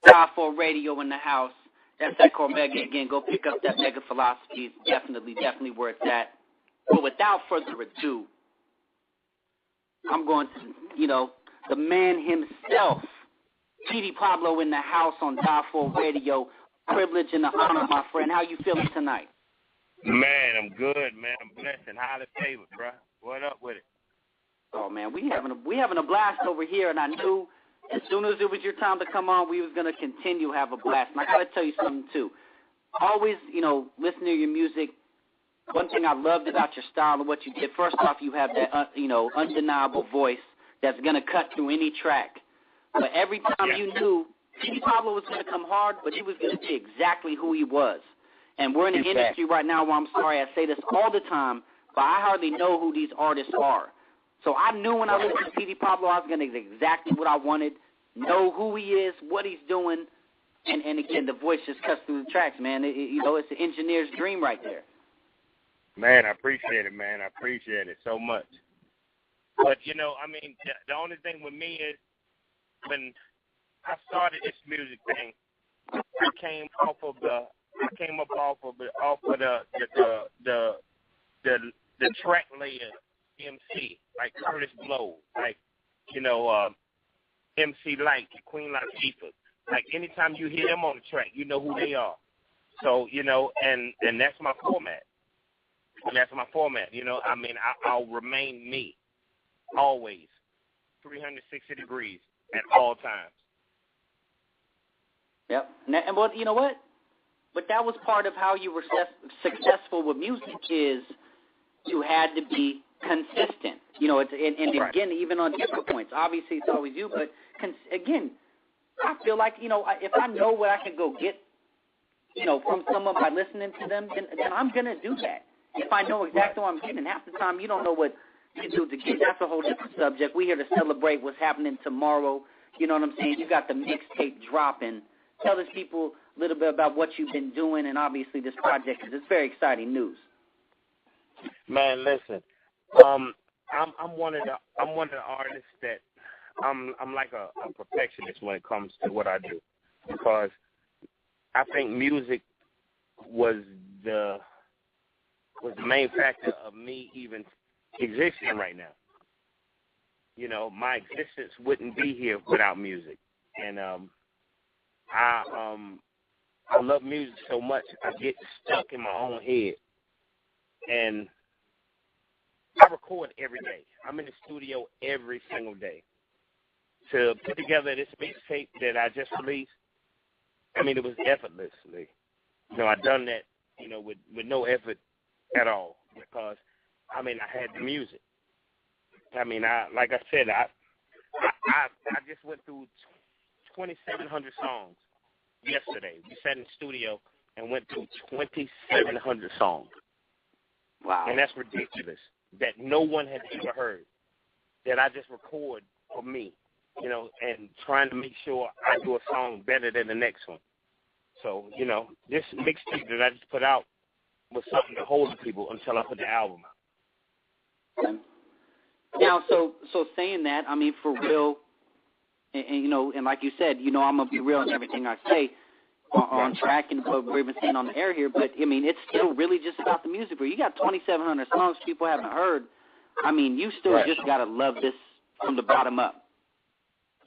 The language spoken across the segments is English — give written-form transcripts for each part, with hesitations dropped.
Die4 Radio in the house. That's that Cormega again. Go pick up that Mega Philosophy. It's definitely where it's at. But without further ado, I'm going to, the man himself, Petey Pablo in the house on Die4 Radio. Privilege and the honor, my friend. How you feeling tonight? Man, I'm good, man. I'm blessed and highly favored, bro. What up with it? Oh man, we having a blast over here, and I knew as soon as it was your time to come on, we was gonna continue to have a blast. And I gotta tell you something too. Always, listening to your music. One thing I loved about your style and what you did. First off, you have that undeniable voice that's gonna cut through any track. But every time you knew Petey Pablo was gonna come hard, but he was gonna be exactly who he was. And we're in an industry right now where I'm sorry I say this all the time, but I hardly know who these artists are. So I knew when I listened to Petey Pablo, I was going to get exactly what I wanted, know who he is, what he's doing, and again, the voice just cuts through the tracks, man. It's an engineer's dream right there. Man, I appreciate it, man. I appreciate it so much. But, the only thing with me is when I started this music thing, I came up off of the track layer MC, like Curtis Blow, like, MC Light, Queen Latifah. Like, anytime you hear them on the track, you know who they are. So, and that's my format. I'll remain me, always, 360 degrees at all times. Yep. And well, you know what? But that was part of how you were successful with music is you had to be consistent. Again, even on different points. Obviously, it's always you, but again, I feel like, if I know what I can go get, from someone by listening to them, then I'm going to do that. If I know exactly what I'm getting, half the time you don't know what to do to get. That's a whole different subject. We're here to celebrate what's happening tomorrow. You know what I'm saying? You got the mixtape dropping. Tell these people a little bit about what you've been doing and obviously this project, because it's very exciting news. Man, listen, I'm one of the artists that I'm like a perfectionist when it comes to what I do, because I think music was the main factor of me even existing right now. My existence wouldn't be here without music, and I love music so much I get stuck in my own head. And I record every day. I'm in the studio every single day. To put together this mixtape that I just released, it was effortlessly. I done that, with no effort at all, because, I had the music. Like I said, I just went through 2,700 songs yesterday. We sat in the studio and went through 2,700 songs. Wow. And that's ridiculous, that no one has ever heard, that I just record for me, and trying to make sure I do a song better than the next one. So, this mixtape that I just put out was something to hold the people until I put the album out. Okay. Now, so saying that, for real, and like you said, I'm going to be real in everything I say on track and what we're even saying on the air here, but, it's still really just about the music. Where you got 2,700 songs people haven't heard, you still just got to love this from the bottom up.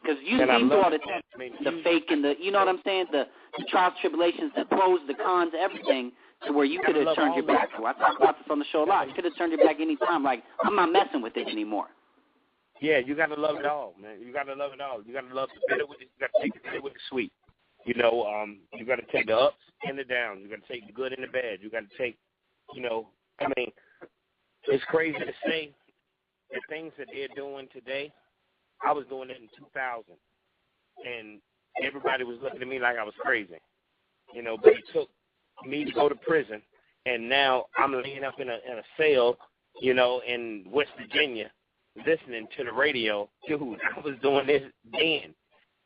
Because you see all the fake and the, you know what I'm saying, the trials, tribulations, the pros, the cons, everything, to where you could have turned your back. I talk about this on the show a lot. You could have turned your back any time. Like, I'm not messing with it anymore. Yeah, you got to love it all, man. You got to love it all. You got to love the bitter with it. You got to take the bitter with the sweet. You got to take the ups and the downs. You got to take the good and the bad. You got to take, it's crazy to say the things that they're doing today. I was doing it in 2000, and everybody was looking at me like I was crazy, but it took me to go to prison, and now I'm laying up in a cell, in West Virginia, listening to the radio. Dude, I was doing this then,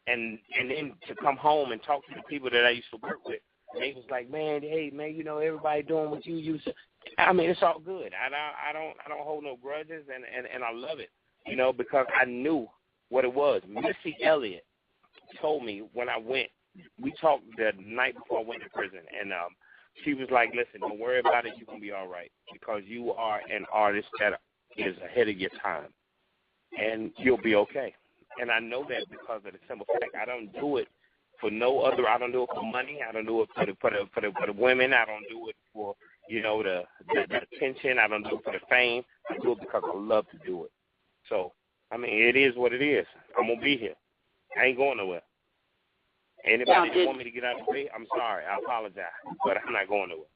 and then to come home and talk to the people that I used to work with, they was like, man, hey, man, everybody doing what you used to. It's all good. I don't hold no grudges, and I love it, because I knew what it was. Missy Elliott told me when I went we talked the night before I went to prison, and she was like, listen, don't worry about it. You're going to be all right because you are an artist that is ahead of your time, and you'll be okay. And I know that because of the simple fact I don't do it for no other. I don't do it for money. I don't do it for the women. I don't do it for, you know, the attention. I don't do it for the fame. I do it because I love to do it. So, I mean, it is what it is. I'm going to be here. I ain't going nowhere. Anybody that want me to get out of the way, I'm sorry. I apologize, but I'm not going nowhere.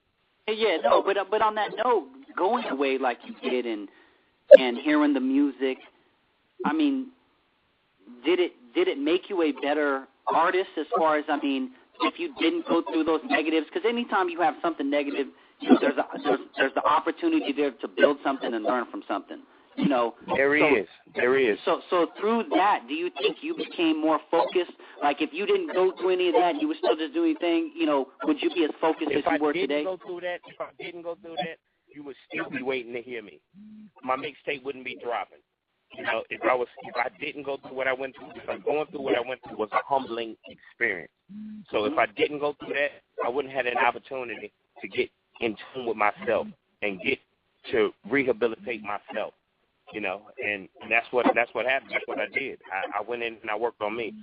Yeah, no, but on that note, going away like you did and hearing the music, I mean, did it make you a better artist as far as, I mean, if you didn't go through those negatives? Because anytime you have something negative, you know, there's the opportunity there to build something and learn from something. You know, there is. So through that, do you think you became more focused? Like, if you didn't go through any of that, you were still just doing things, you know, would you be as focused as you were today? If I didn't go through that, you would still be waiting to hear me. My mixtape wouldn't be dropping. You know, if I didn't go through what I went through, because going through what I went through was a humbling experience. So if I didn't go through that, I wouldn't have had an opportunity to get in tune with myself and get to rehabilitate myself. You know, and that's what happened. That's what I did. I went in and I worked on me.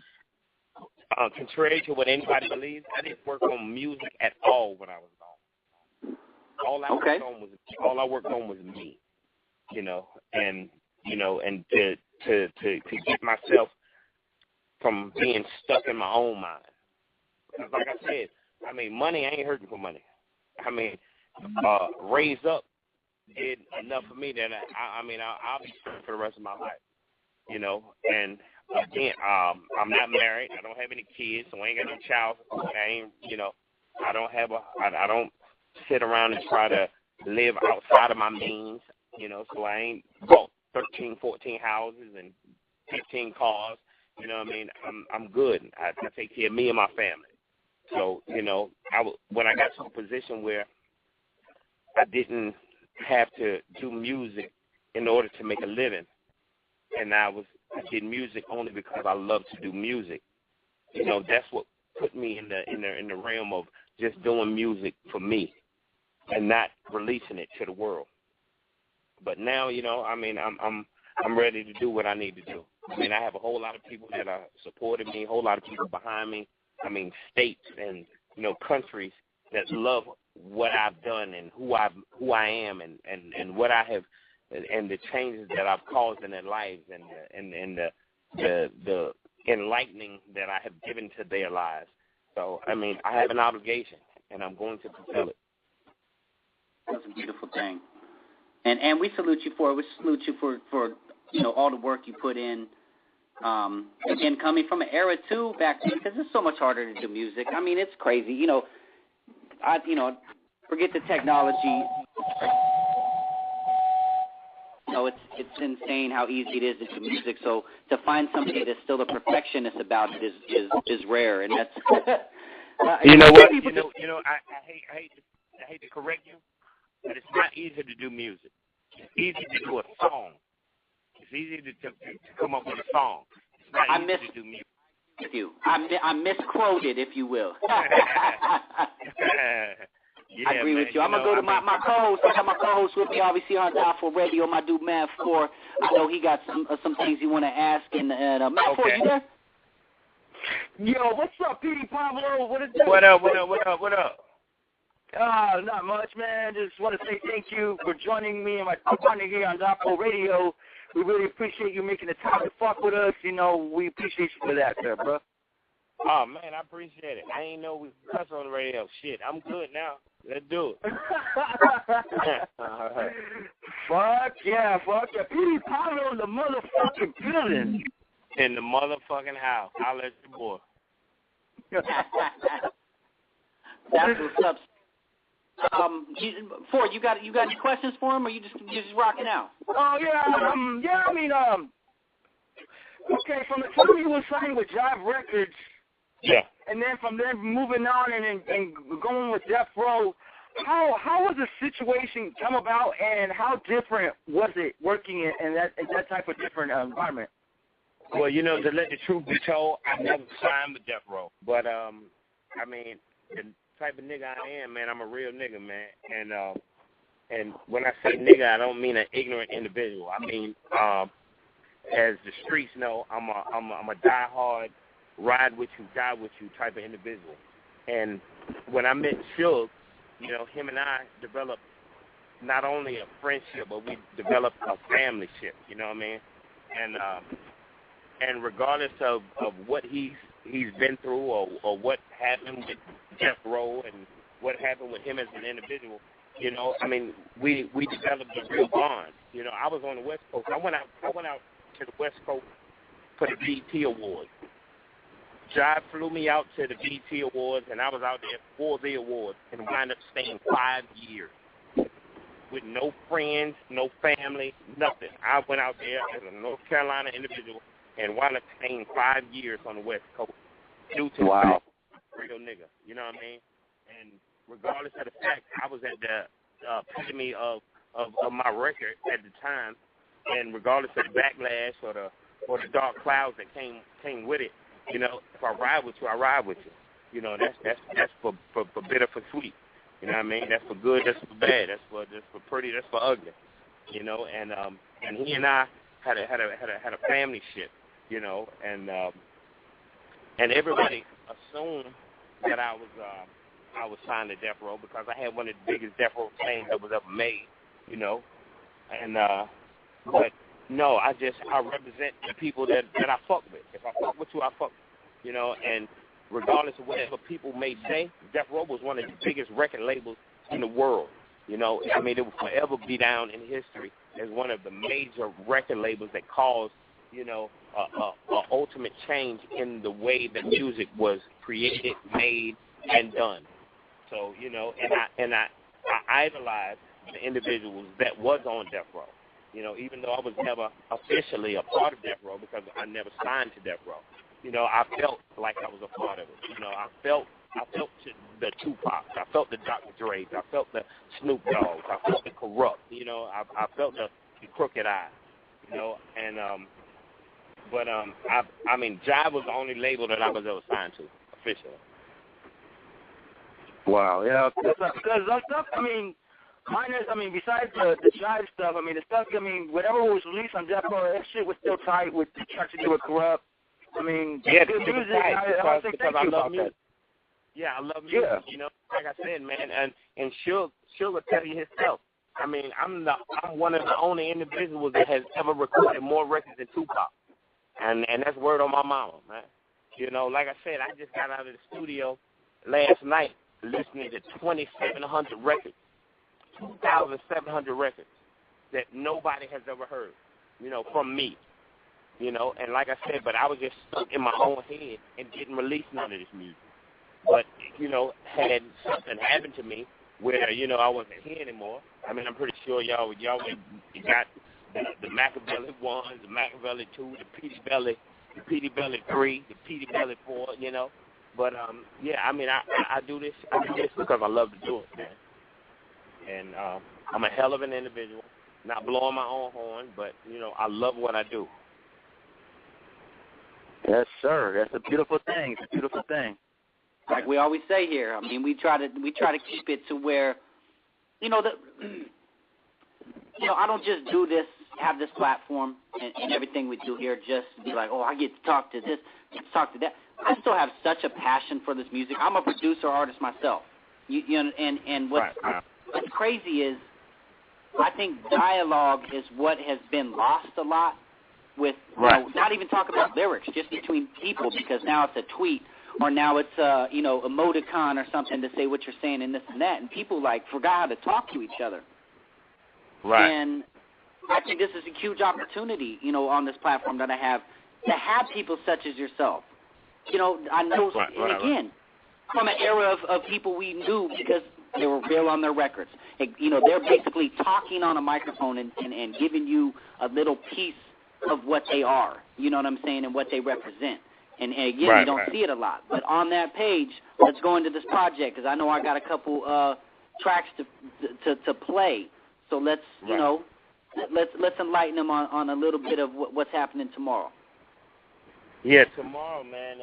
Contrary to what anybody believes, I didn't work on music at all when I was gone. All I worked on was me. You know, and to get myself from being stuck in my own mind. Because like I said, I mean, money, I ain't hurting for money. I mean, Raise Up did enough for me that I'll be straight for the rest of my life, you know. And again, I'm not married. I don't have any kids, so I ain't got no child support. I don't sit around and try to live outside of my means, you know. So I ain't bought 13, 14 houses and 15 cars. You know what I mean? I'm good. I take care of me and my family. So, you know, when I got to a position where I didn't have to do music in order to make a living, and I did music only because I love to do music. You know, that's what put me in the realm of just doing music for me and not releasing it to the world. But now, you know, I mean, I'm ready to do what I need to do. I mean, I have a whole lot of people that are supporting me, a whole lot of people behind me. I mean, states and, you know, countries that love what I've done and who I am and what I have and the changes that I've caused in their lives and the enlightening that I have given to their lives. So, I mean, I have an obligation, and I'm going to fulfill it. That's a beautiful thing. And we salute you for it. We salute you for you know, all the work you put in. Again, coming from an era, too, back then, because it's so much harder to do music. I mean, it's crazy. You know, forget the technology. You know, it's insane how easy it is to do music. So to find somebody that's still a perfectionist about it is rare, and that's. You know what? I hate to correct you, but it's not easy to do music. It's easy to do a song. It's easy to come up with a song. It's not easy to do music. With you, I misquoted, if you will. Yeah, I agree with you. I'm going to go to my co-host. I got my co-host with me, obviously, on Die4 Radio, my dude, Phour. I know he got some things he want to ask. And Phour, you there? Yo, what's up, Petey Pablo? What is that? What up? Not much, man. Just want to say thank you for joining me and my partner here on Die4 Radio. We really appreciate you making the time to fuck with us. You know, we appreciate you for that, sir, bro. Oh, man, I appreciate it. I ain't know we cuss on the radio. Shit, I'm good now. Let's do it. Fuck yeah. Petey Pablo in the motherfucking building. In the motherfucking house. I'll let you boy. That's what's up. Phour, you got any questions for him, or you just rocking out? Oh yeah, I mean, okay, from the time you were signed with Jive Records, yeah, and then from there moving on and going with Die4, how was the situation come about, and how different was it working in that type of different environment? Well, you know, to let the truth be told, I never signed with Death Row. But, I mean, the type of nigga I am, man, I'm a real nigga, man. And when I say nigga, I don't mean an ignorant individual. I mean, as the streets know, I'm a die-hard, ride with you, die with you type of individual. And when I met Suge, you know, him and I developed not only a friendship, but we developed a family ship, you know what I mean? And regardless of what he's been through or what happened with Death Row and what happened with him as an individual, you know, I mean, we developed a real bond. You know, I was on the West Coast. I went out to the West Coast for the BET Awards. Jive flew me out to the BET Awards, and I was out there for the awards and wound up staying 5 years with no friends, no family, nothing. I went out there as a North Carolina individual and wound up staying 5 years on the West Coast due to wow. real nigga. You know what I mean? And regardless of the fact, I was at the epitome of my record at the time, and regardless of the backlash or the dark clouds that came with it, you know, if I ride with you, I ride with you. You know, that's for bitter, for sweet. You know what I mean? That's for good, that's for bad, that's for pretty, that's for ugly. You know, and he and I had a family ship, you know, and everybody assumed that I was signed to Death Row because I had one of the biggest Death Row chains that was ever made, you know, and but no, I represent the people that I fuck with. If I fuck with you, I fuck, you know, and regardless of whatever people may say, Death Row was one of the biggest record labels in the world. You know, I mean, it will forever be down in history as one of the major record labels that caused, you know, a ultimate change in the way that music was created, made, and done. So, you know, and I idolized the individuals that was on Death Row. You know, even though I was never officially a part of Death Row because I never signed to Death Row. You know, I felt like I was a part of it. You know, I felt the Tupac. I felt the Dr. Dre's. I felt the Snoop Dogg's. I felt the Corrupt. You know, I felt the Crooked Eye. You know, and I mean, Jive was the only label that I was ever signed to officially. Wow, yeah, because that stuff, I mean, besides the Jive stuff, I mean, the stuff, I mean, whatever was released on Death Row, that shit was still tight with the tracks to do with Corrupt. I mean, yeah, good music. Because I love music. Yeah, I love music. Yeah. You know, like I said, man, and Suge will tell you himself. I mean, I'm one of the only individuals that has ever recorded more records than Tupac, and that's word on my mama, man. You know, like I said, I just got out of the studio last night listening to 2,700 records, 2,700 records that nobody has ever heard, you know, from me. You know, and like I said, but I was just stuck in my own head and didn't release none of this music. But, you know, had something happened to me where, you know, I wasn't here anymore. I mean, I'm pretty sure y'all got the Machiavelli 1, the Machiavelli 2, the Petey Belly 3, the Petey Belly 4, you know. But, yeah, I mean, I do this because I love to do it, man. And I'm a hell of an individual, not blowing my own horn, but, you know, I love what I do. Yes, sir. That's a beautiful thing. It's a beautiful thing. Like we always say here, I mean, we try to keep it to where, you know, I don't just do this, have this platform and everything we do here just be like, oh, I get to talk to this, get to talk to that. I still have such a passion for this music. I'm a producer artist myself. You know, and what's crazy is I think dialogue is what has been lost a lot. With you know, not even talk about lyrics, just between people, because now it's a tweet or now it's a emoticon or something to say what you're saying and this and that, and people like forgot how to talk to each other. Right. And I think this is a huge opportunity, you know, on this platform that I have to have people such as yourself. You know, I know, and again, from an era of people we knew because they were real on their records. You know, they're basically talking on a microphone and giving you a little piece of what they are, you know what I'm saying, and what they represent. And again, you don't see it a lot. But on that page, let's go into this project because I know I got a couple tracks to play. So let's you know, let's enlighten them on a little bit of what's happening tomorrow. Yeah, tomorrow, man.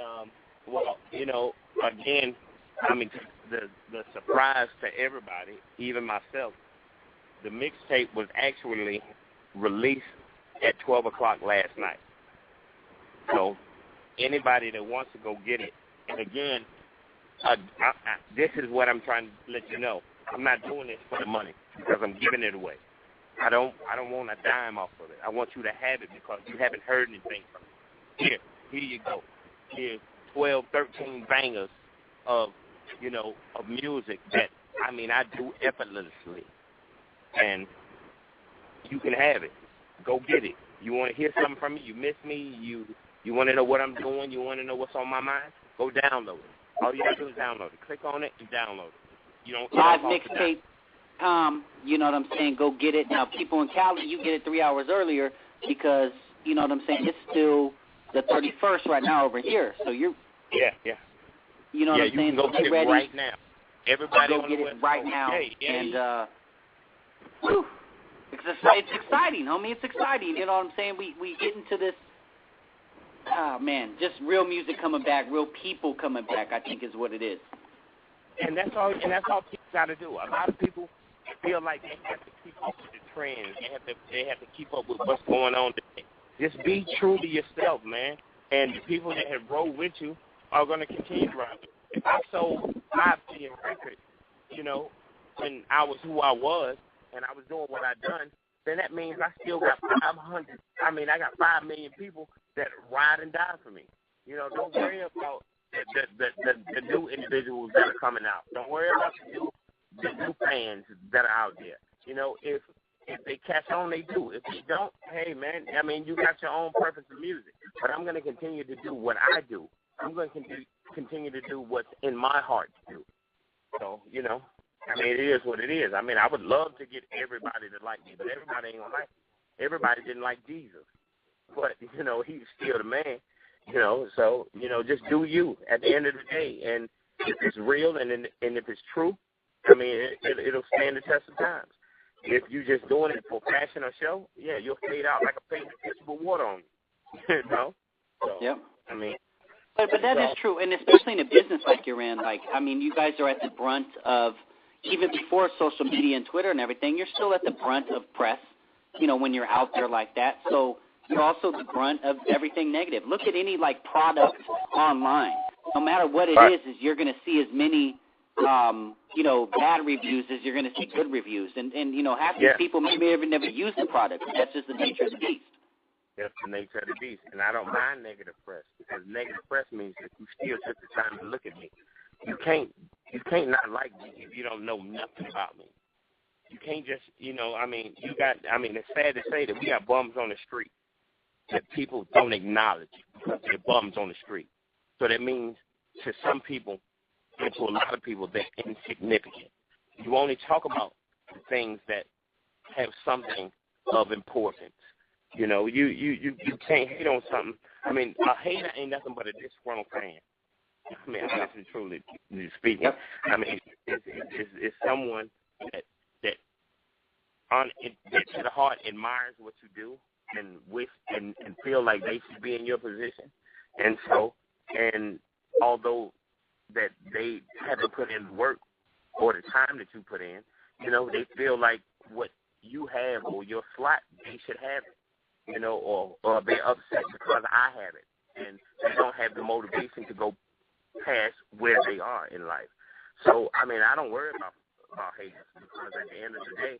Well, you know, again, I mean, the surprise to everybody, even myself, the mixtape was actually released at 12 o'clock last night. So anybody that wants to go get it, and again, this is what I'm trying to let you know. I'm not doing this for the money because I'm giving it away. I don't want a dime off of it. I want you to have it because you haven't heard anything from it. Here you go. Here's 12, 13 bangers of, you know, of music that, I mean, I do effortlessly. And you can have it. Go get it. You want to hear something from me? You miss me? You want to know what I'm doing? You want to know what's on my mind? Go download it. All you got to do is download it. Click on it and download it. You don't live mixtape. You know what I'm saying? Go get it. Now, people in Cali, you get it 3 hours earlier because, you know what I'm saying, it's still the 31st right now over here. So you're... Yeah. You know what I'm saying? You can go get it right now. Everybody go get it right now. And, whew, it's exciting, homie. It's exciting. You know what I'm saying? We get into this, man, just real music coming back, real people coming back, I think is what it is. And that's all people got to do. A lot of people feel like they have to keep up with the trends. They have to keep up with what's going on today. Just be true to yourself, man. And the people that have rolled with you are going to continue to ride. If I sold 5 million records, you know, when I was who I was and I was doing what I done, then that means I still got 500. I mean, I got 5 million people that ride and die for me. You know, don't worry about the new individuals that are coming out. Don't worry about the new fans that are out there. You know, if they catch on, they do. If they don't, hey, man, I mean, you got your own purpose of music. But I'm going to continue to do what I do. I'm going to continue to do what's in my heart to do. So, you know, I mean, it is what it is. I mean, I would love to get everybody to like me, but everybody ain't going to like me. Everybody didn't like Jesus. But, you know, he's still the man. You know, so, you know, just do you at the end of the day. And if it's real and if it's true, I mean, it'll stand the test of times. If you're just doing it for passion or show, yeah, you'll fade out like a pitcher with water on you. You know? So, yep. I mean. But that is true, and especially in a business like you're in. Like, I mean, you guys are at the brunt of, even before social media and Twitter and everything, you're still at the brunt of press, you know, when you're out there like that. So you're also the brunt of everything negative. Look at any, like, product online. No matter what it is you're going to see as many, you know, bad reviews as you're going to see good reviews. And you know, half these people maybe have never used the product. That's just the nature of the beast. That's the nature of the beast. And I don't mind negative press, because negative press means that you still took the time to look at me. You can't not like me if you don't know nothing about me. You can't just, you know, I mean, it's sad to say that we got bums on the street that people don't acknowledge because they're bums on the street. So that means to some people and to a lot of people they're insignificant. You only talk about the things that have something of importance. You know, you can't hate on something. I mean, a hater ain't nothing but a disgruntled fan. I mean, I'm truly speaking. I mean, it's someone that to the heart admires what you do and wish and feel like they should be in your position. And so, and although that they haven't put in work or the time that you put in, you know, they feel like what you have or your slot, they should have it. You know, or they're upset because I have it, and they don't have the motivation to go past where they are in life. So, I mean, I don't worry about haters, because at the end of the day,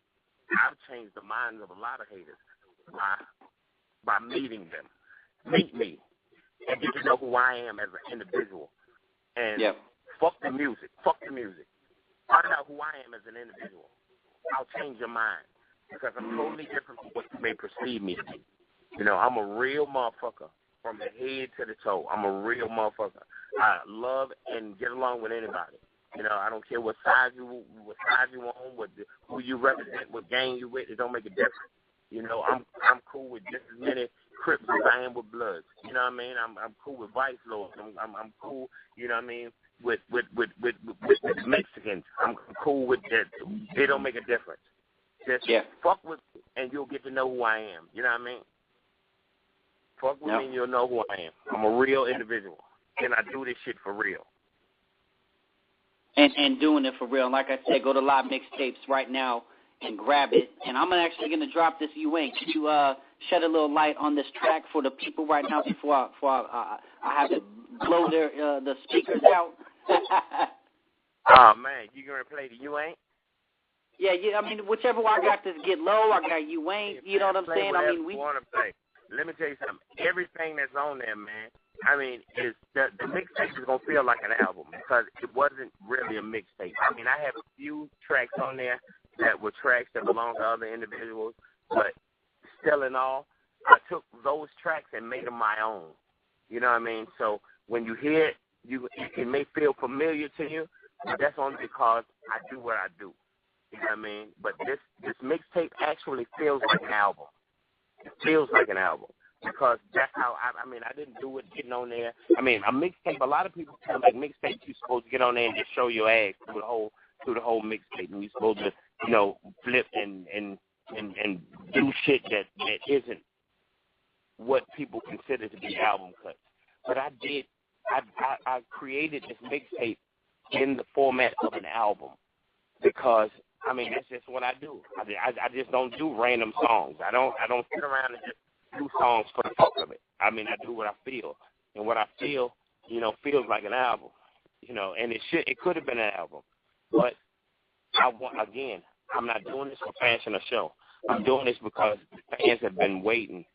I've changed the minds of a lot of haters by meeting them. Meet me and get to know who I am as an individual. And fuck the music. Fuck the music. Find out who I am as an individual. I'll change your mind, because I'm totally different from what you may perceive me to be. You know, I'm a real motherfucker from the head to the toe. I'm a real motherfucker. I love and get along with anybody. You know, I don't care what side you on, who you represent, what gang you with. It don't make a difference. You know, I'm cool with just as many Crips as I am with Bloods. You know what I mean? I'm cool with Vice Lords. I'm cool. You know what I mean? With Mexicans. I'm cool with that. It don't make a difference. Just fuck with me, and you'll get to know who I am. You know what I mean? Fuck with me and you'll know who I am. I'm a real individual. And I do this shit for real. And doing it for real. And like I said, go to Live Mixtapes right now and grab it. And I'm actually going to drop this You Ain't. Could you shed a little light on this track for the people right now before I have to blow the speakers out? Oh, man, you going to play the You Ain't? Yeah, I mean, whichever one I got this Get Low, I got You Ain't, you know what I'm saying? I mean, we want to play. Let me tell you something. Everything that's on there, man, I mean, is the mixtape is going to feel like an album because it wasn't really a mixtape. I mean, I have a few tracks on there that were tracks that belong to other individuals, but still in all, I took those tracks and made them my own. You know what I mean? So when you hear it, it may feel familiar to you, but that's only because I do what I do. You know what I mean? But this mixtape actually feels like an album. It feels like an album because that's how I didn't do it getting on there. I mean, a mixtape. A lot of people feel like mixtape you're supposed to get on there and just show your ass through the whole mixtape, and you're supposed to flip and do shit that isn't what people consider to be album cuts. But I did. I created this mixtape in the format of an album because. I mean, that's just what I do. I just don't do random songs. I don't sit around and just do songs for the fuck of it. I mean, I do what I feel, and what I feel, feels like an album, And it could have been an album, but I'm not doing this for fashion or show. I'm doing this because the fans have been waiting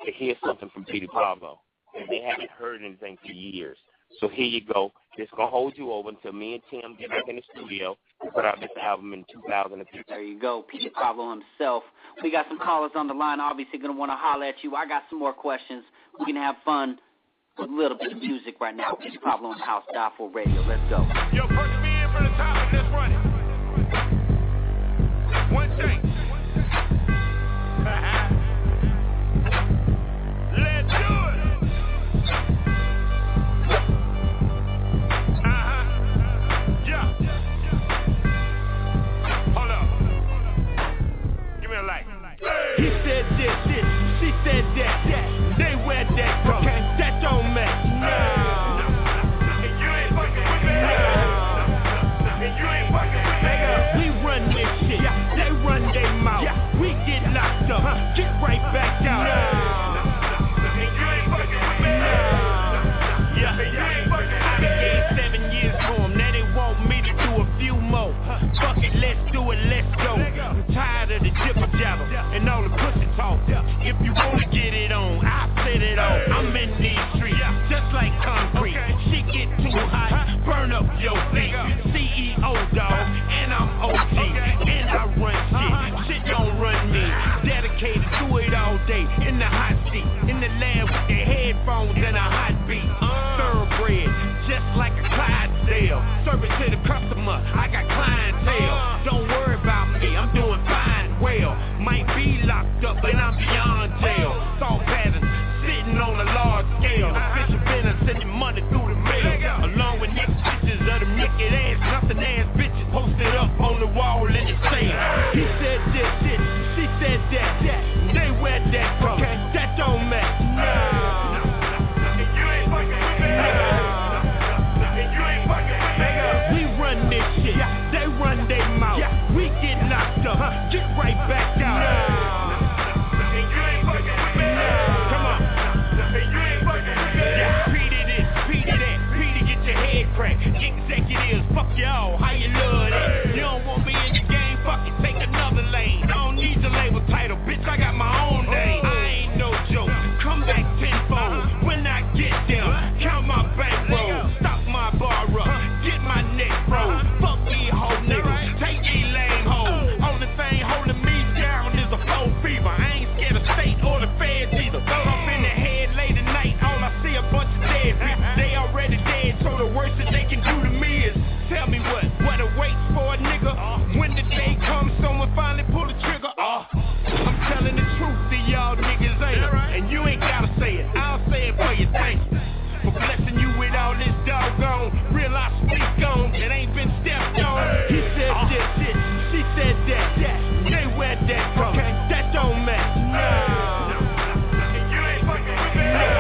to hear something from Petey Pablo, and they haven't heard anything for years. So here you go. It's going to hold you over until me and Tim get back in the studio and put out this album in 2015. There you go, Petey Pablo himself. We got some callers on the line, obviously going to want to holler at you. I got some more questions. We can have fun with a little bit of music right now. Petey Pablo in the house, Die4 Radio. Let's go. Yo, push me in for the top and let's run it. One take. Let's do it. He said this, she said that, they wear that, okay, that don't match. No. And you ain't fucking with me. And you ain't fucking with me. We run this shit, they run their mouth. We get locked up, get right back out. No. And you ain't fucking with me. Yeah, and you ain't fucking with me. I gave 7 years to them, now they want me to do a few more. Fuck it, let's do it, let's go. I'm tired of the jibber jabber and all the pussy talk. If you wanna get it on, I'll set it off. I'm in these streets, just like concrete. Shit get too hot, burn up your feet. CEO dog, and I'm OG, and I run shit. Shit don't run me. Dedicated to it all day, in the hot seat, in the lab with the headphones and a hot beat. Thoroughbred, just like a Clydesdale. Service to the customer, I got clientele. Don't worry about me, I'm doing fine, well. Might be locked up, but I'm beyond jail. Saw patterns, sitting on a large scale. Official business, sending money through the mail. Along with next pictures of them naked ass, nothing ass bitches posted up on the wall in the sand. He said this shit, she said that. They wear that from, okay, that don't match. No. And you ain't fucking with me. And you ain't fucking with me. We run this shit, they run their mouth. We get locked up, get right back out. No. And you ain't fucking with me. Come on. And you ain't fucking with me. Petey this, Petey that, Petey get your head cracked. Executives, fuck y'all, how you love that? You don't want me in the game, fuck it, take another lane. I don't need your label title, bitch, I got my own name. I ain't no joke, come back tenfold. When I get there, count my bankroll, stock my bar up, get my neck froze. Fuck these hoe niggas, take these lame hoes. Only thing holding me down is a flow fever. I ain't scared of state or the feds either. Up in the head late at night, all I see a bunch of dead people. They already dead, so the worst that they can do to me is tell me what awaits for a nigga. When the day comes, someone finally pull the trigger. I'm telling the truth to y'all niggas ain't. And you ain't gotta say it, I'll say it for you, thank you. For blessing you with all this doggone real I speak on, it ain't been stepped on. He said this shit, she said that. They wear that from, okay, that don't match. No. And you ain't fucking with me.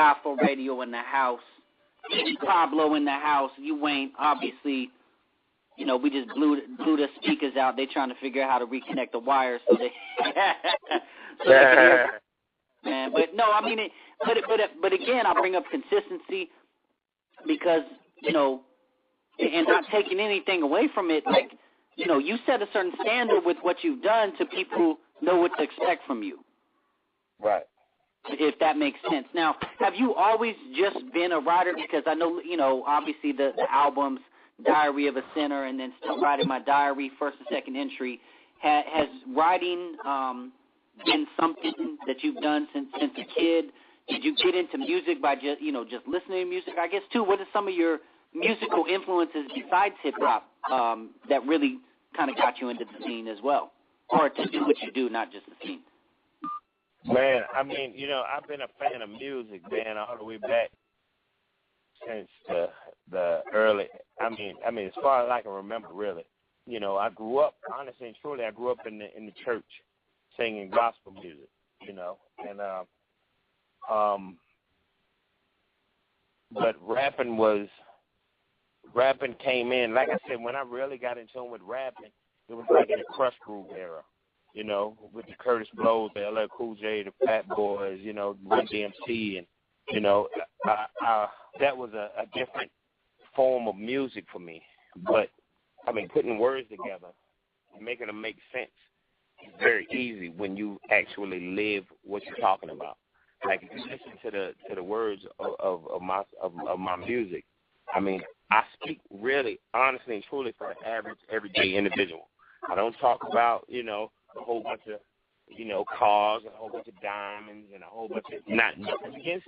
Die4 Radio in the house. Petey Pablo in the house. You ain't, obviously, you know, we just blew the speakers out. They trying to figure out how to reconnect the wires so they so they can hear. Man, but no, I mean it. But again, I bring up consistency because, you know, and not taking anything away from it. Like, you know, you set a certain standard with what you've done to people know what to expect from you. Right. If that makes sense. Now, have you always just been a writer? Because I know, you know, obviously the albums, Diary of a Sinner, and then Still Writing My Diary, first and second entry. Has writing been something that you've done since a kid? Did you get into music by just listening to music? I guess, too, what are some of your musical influences besides hip-hop that really kind of got you into the scene as well? Or to do what you do, not just the scene? Man, I mean, you know, I've been a fan of music, man, all the way back since the early, I mean, as far as I can remember, really. You know, I grew up, honestly and truly, I grew up in the church singing gospel music, you know, and but rapping came in, like I said, when I really got in tune with rapping, it was like in the Crush Groove era. You know, with the Curtis Blows, the LL Cool J, the Fat Boys, you know, Run DMC, and, you know, that was a different form of music for me. But, I mean, putting words together and making them make sense is very easy when you actually live what you're talking about. Like, if you listen to the words of my music, I mean, I speak really, honestly and truly for the average, everyday individual. I don't talk about, you know, a whole bunch of, you know, cars, a whole bunch of diamonds, and a whole bunch of, nothing against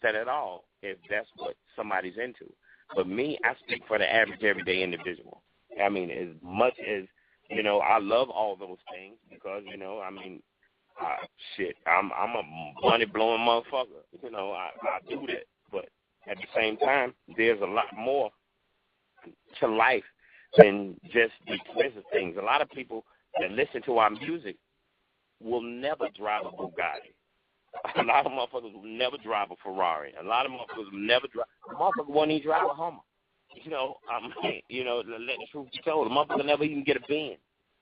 that at all, if that's what somebody's into. But me, I speak for the average, everyday individual. I mean, as much as, you know, I love all those things because, you know, I mean, I'm a money-blowing motherfucker. You know, I do that. But at the same time, there's a lot more to life than just the expensive things. A lot of people that listen to our music will never drive a Bugatti. A lot of motherfuckers will never drive a Ferrari. A lot of motherfuckers will never drive. A motherfucker won't even drive a Hummer. You know, I mean, you know, let the truth be told. A motherfucker never even get a Benz.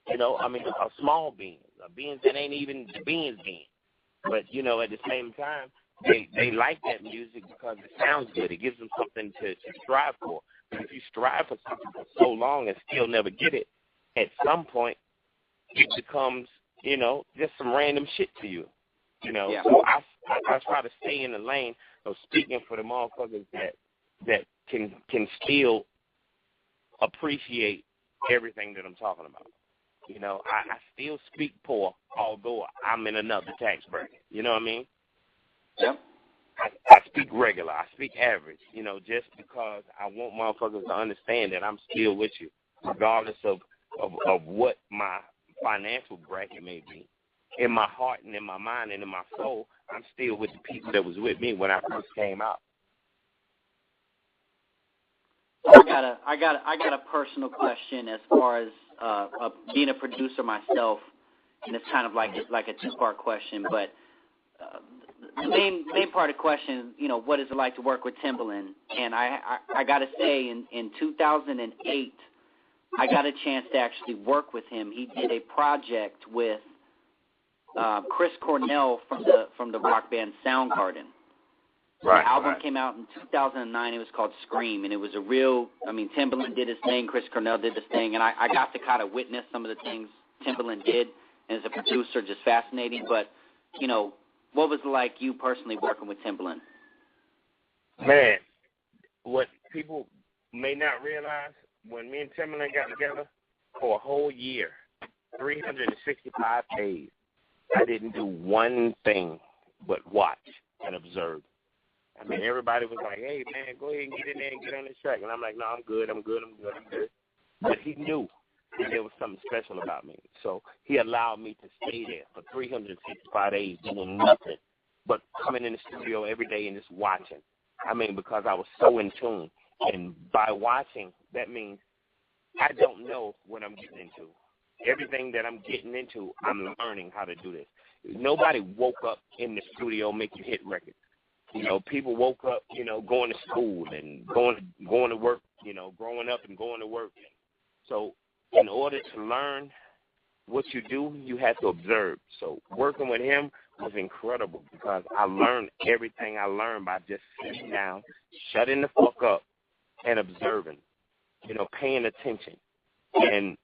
You know, I mean, a small Benz. A Benz that ain't even the Benz. But, you know, at the same time, they like that music because it sounds good. It gives them something to strive for. But if you strive for something for so long and still never get it, at some point, it becomes, you know, just some random shit to you, you know. Yeah. So I try to stay in the lane of speaking for the motherfuckers that can still appreciate everything that I'm talking about. You know, I still speak poor, although I'm in another tax bracket. You know what I mean? Yep. I speak regular. I speak average, you know, just because I want motherfuckers to understand that I'm still with you, regardless of what my financial bracket may be. In my heart and in my mind and in my soul, I'm still with the people that was with me when I first came out. I got a personal question as far as being a producer myself, and it's kind of like a two-part question. But the main part of the question, you know, what is it like to work with Timbaland? And I got to say, in 2008. I got a chance to actually work with him. He did a project with Chris Cornell from the rock band Soundgarden. Right. The album came out in 2009. It was called Scream, and it was a real. I mean, Timbaland did his thing, Chris Cornell did his thing, and I got to kind of witness some of the things Timbaland did. And as a producer, just fascinating. But you know, what was it like you personally working with Timbaland? Man, what people may not realize. When me and Timbaland got together for a whole year, 365 days, I didn't do one thing but watch and observe. I mean, everybody was like, hey, man, go ahead and get in there and get on this track. And I'm like, no, I'm good. But he knew that there was something special about me. So he allowed me to stay there for 365 days doing nothing but coming in the studio every day and just watching. I mean, because I was so in tune. And by watching, that means I don't know what I'm getting into. Everything that I'm getting into, I'm learning how to do this. Nobody woke up in the studio making hit records. You know, people woke up, you know, going to school and going to work, you know, growing up and going to work. So in order to learn what you do, you have to observe. So working with him was incredible because I learned everything I learned by just sitting down, shutting the fuck up, and observing, you know, paying attention. And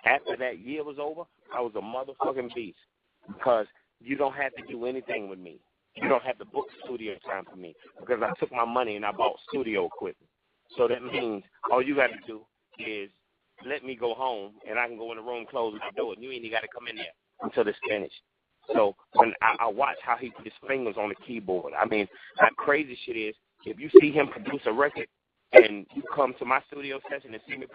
after that year was over, I was a motherfucking beast because you don't have to do anything with me. You don't have to book studio time for me because I took my money and I bought studio equipment. So that means all you got to do is let me go home and I can go in the room, close my door, and you ain't even got to come in there until it's finished. So when I watch how he put his fingers on the keyboard, I mean, how crazy shit is, if you see him produce a record and you come to my studio session and see me,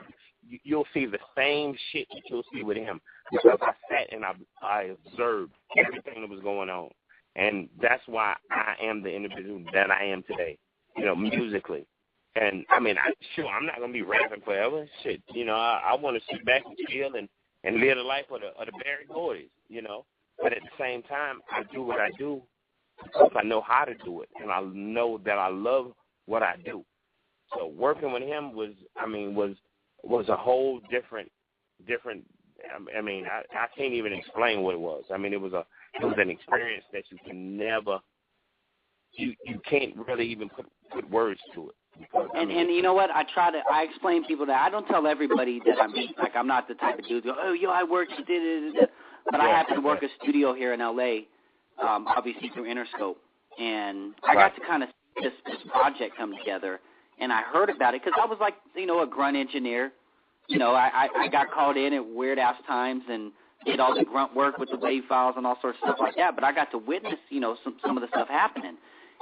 you'll see the same shit that you'll see with him because I sat and I observed everything that was going on. And that's why I am the individual that I am today, you know, musically. And, I mean, I'm not going to be rapping forever. Shit, you know, I want to sit back and chill and live the life of the Barry Gordy's, you know. But at the same time, I do what I do because I know how to do it. And I know that I love what I do. So working with him was a whole different, I mean, I can't even explain what it was. I mean, it was an experience that you can never, you can't really even put words to it. Because, and you know what? I explain to people that I don't tell everybody that I meet. Like, I'm not the type of dude who go, oh, yo, I worked, but I happen to work a studio here in L.A., obviously through Interscope. And I got to kind of see this project come together, and I heard about it because I was like, you know, a grunt engineer. You know, I got called in at weird-ass times and did all the grunt work with the wave files and all sorts of stuff like that. But I got to witness, you know, some of the stuff happening.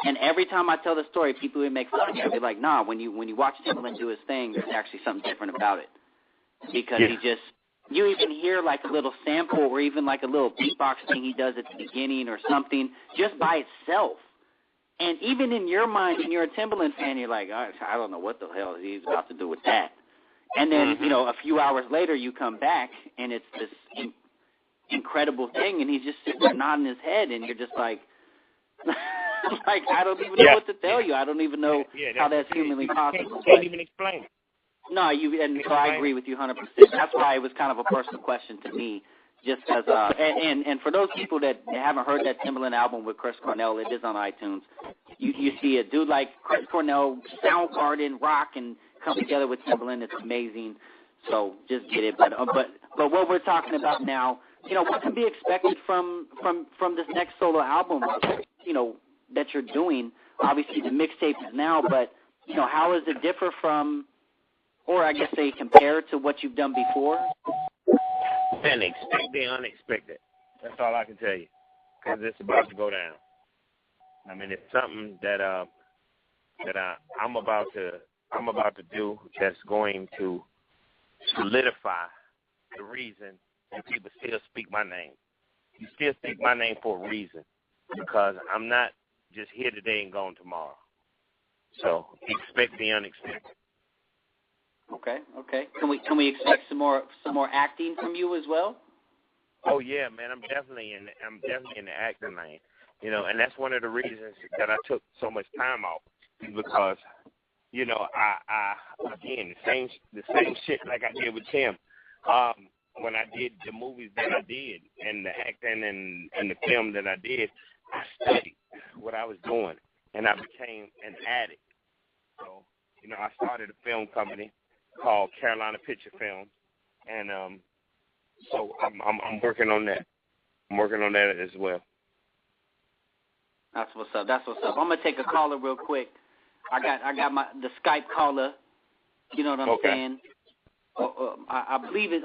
And every time I tell the story, people would make fun of me. I'd be like, nah, when you watch Timbaland do his thing, there's actually something different about it. Because you even hear like a little sample or even like a little beatbox thing he does at the beginning or something just by itself. And even in your mind, when you're a Timbaland fan, you're like, I don't know what the hell he's about to do with that. And then, you know, a few hours later, you come back, and it's this incredible thing, and he's just sitting there nodding his head, and you're just like, like, I don't even know what to tell you. I don't even know how that's humanly possible. You can't even explain it. No, so I agree with you 100%. That's why it was kind of a personal question to me, just because, and for those people that haven't heard that Timbaland album with Chris Cornell, it is on iTunes. You see a dude like Chris Cornell, Soundgarden, rock, and come together with Timbaland. It's amazing. So just get it. But what we're talking about now, you know, what can be expected from this next solo album, you know, that you're doing? Obviously the mixtape is now, but, you know, how does it differ from, or I guess say compared to what you've done before? And expect the unexpected. That's all I can tell you, because it's about to go down. I mean, it's something that I'm about to do that's going to solidify the reason that people still speak my name. You still speak my name for a reason, because I'm not just here today and gone tomorrow. So expect the unexpected. Okay. Can we expect some more acting from you as well? Oh yeah, man, I'm definitely in the acting lane. You know, and that's one of the reasons that I took so much time off, because, you know, I again the same shit like I did with Tim. When I did the movies that I did and the acting and the film that I did, I studied what I was doing, and I became an addict. So, you know, I started a film company called Carolina Picture Films, and so I'm working on that. I'm working on that as well. That's what's up. I'm gonna take a caller real quick. I got the Skype caller. You know what I'm saying? I believe it's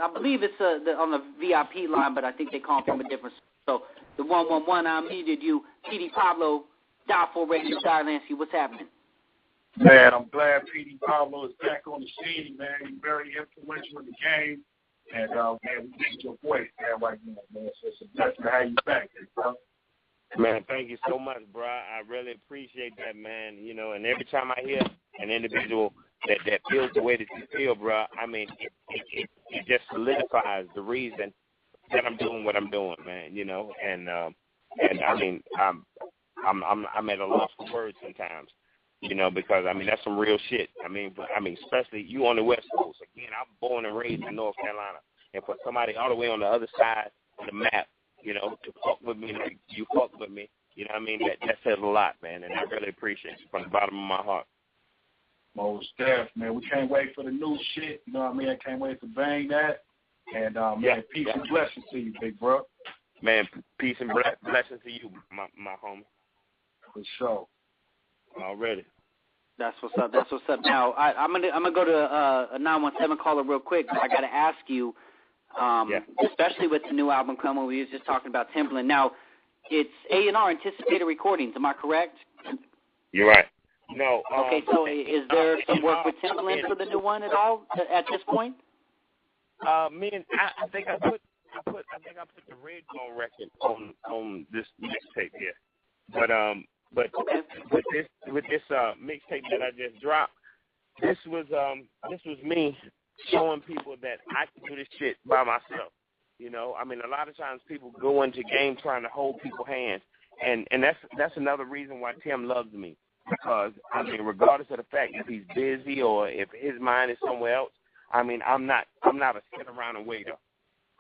on the VIP line, but I think they call from a different. So the 111, I needed you, Petey Pablo, Die4 Radio, Diar, Lansky. What's happening? Man, I'm glad Petey Pablo is back on the scene, man. He's very influential in the game. And, man, we need your voice, man, right now, man. So it's a blessing to have you back, bro. Man, thank you so much, bro. I really appreciate that, man. You know, and every time I hear an individual that feels the way that you feel, bro, I mean, it just solidifies the reason that I'm doing what I'm doing, man, you know. And I mean, I'm at a loss for words sometimes, you know, because I mean that's some real shit. I mean, especially you on the West Coast. Again, I'm born and raised in North Carolina, and for somebody all the way on the other side of the map, you know, to fuck with me like you fuck with me, you know what I mean? That says a lot, man, and I really appreciate you from the bottom of my heart. Most def, man. We can't wait for the new shit. You know what I mean? I can't wait to bang that. And, man, peace and blessings to you, big bro. Man, peace and blessings to you, my homie. For sure. Already. That's what's up. That's what's up. Now, I'm gonna go to a 917 caller real quick. But I got to ask you, especially with the new album coming, we was just talking about Timbaland. Now, it's A&R Anticipated Recordings. Am I correct? You're right. No. Okay, so is there some work with Timbaland for the new one at all at this point? I think I put the Red Bone record on this mixtape here, but with this mixtape that I just dropped, this was me showing people that I can do this shit by myself. You know, I mean, a lot of times people go into games trying to hold people's hands, and that's another reason why Tim loves me, because I mean, regardless of the fact if he's busy or if his mind is somewhere else, I mean, I'm not a sit around and waiter.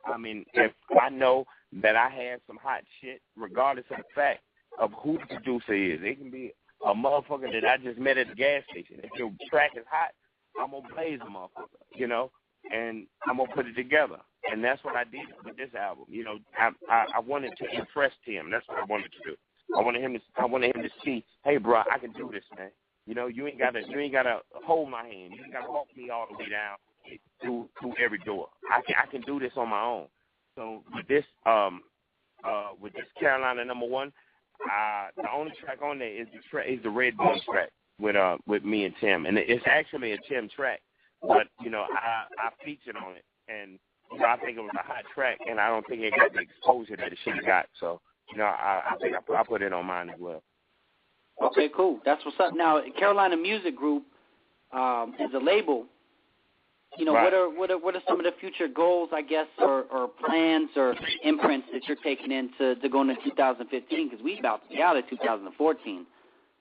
I mean, if I know that I have some hot shit, regardless of the fact of who the producer is, it can be a motherfucker that I just met at the gas station. If your track is hot, I'm going to blaze a motherfucker, you know, and I'm going to put it together. And that's what I did with this album. You know, I wanted to impress Tim. That's what I wanted to do. I wanted him to see, hey, bro, I can do this, man. You know, you ain't gotta hold my hand. You ain't gotta walk me all the way down through every door. I can do this on my own. So with this Carolina #1, the only track on there is the Red Bone track with me and Tim, and it's actually a Tim track, but you know I featured on it, and you know, I think it was a hot track, and I don't think it got the exposure that it should have got. So you know I think I put it on mine as well. Okay, cool. That's what's up. Now, Carolina Music Group is a label. You know, right. what are some of the future goals, I guess, or plans or imprints that you're taking into going into 2015? Because we about to be out of 2014.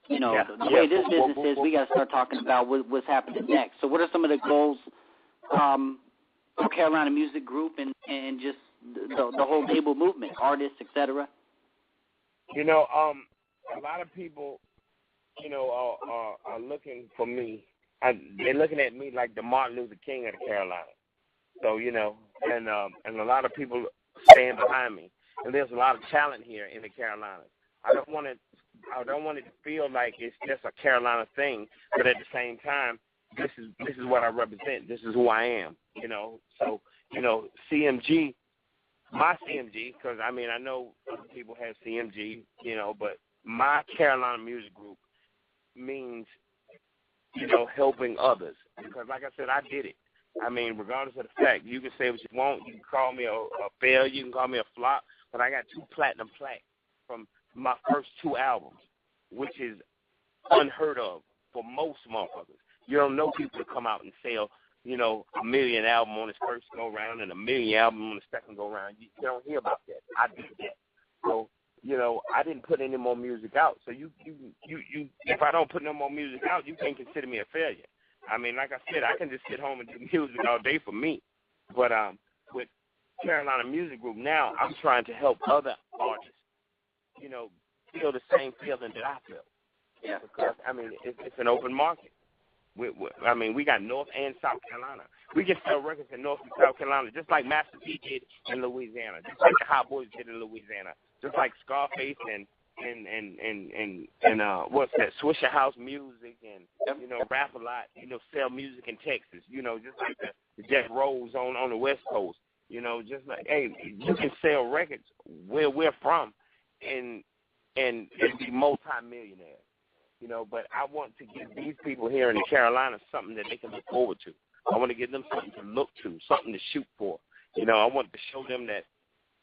You know, the way this business is, we got to start talking about what's happening next. So, what are some of the goals for Carolina Music Group and just the whole label movement, artists, etc.? You know, a lot of people, you know, are looking for me. They're looking at me like the Martin Luther King of the Carolinas. So, you know, and a lot of people stand behind me. And there's a lot of talent here in the Carolinas. I don't want it to feel like it's just a Carolina thing, but at the same time, this is what I represent. This is who I am, you know. So, you know, CMG, my CMG, because, I mean, I know other people have CMG, you know, but my Carolina Music Group means, you know, helping others. Because, like I said, I did it. I mean, regardless of the fact, you can say what you want. You can call me a failure. You can call me a flop. But I got 2 platinum plaques from my first 2 albums, which is unheard of for most motherfuckers. You don't know people to come out and sell, you know, 1 million album on his first go-round and 1 million album on the second go-round. You don't hear about that. I did that. So, you know, I didn't put any more music out. So you if I don't put no more music out, you can't consider me a failure. I mean, like I said, I can just sit home and do music all day for me. But with Carolina Music Group now, I'm trying to help other artists, you know, feel the same feeling that I feel. Yeah. Because, I mean, it's an open market. I mean, we got North and South Carolina. We can sell records in North and South Carolina, just like Master P did in Louisiana, just like the Hot Boys did in Louisiana, just like Scarface and what's that, Swisher House Music and, you know, Rap a Lot, you know, sell music in Texas, you know, just like the Jack Rose on the West Coast, you know, just like, hey, you can sell records where we're from and be multi-millionaires. You know, but I want to give these people here in the Carolinas something that they can look forward to. I want to give them something to look to, something to shoot for. You know, I want to show them that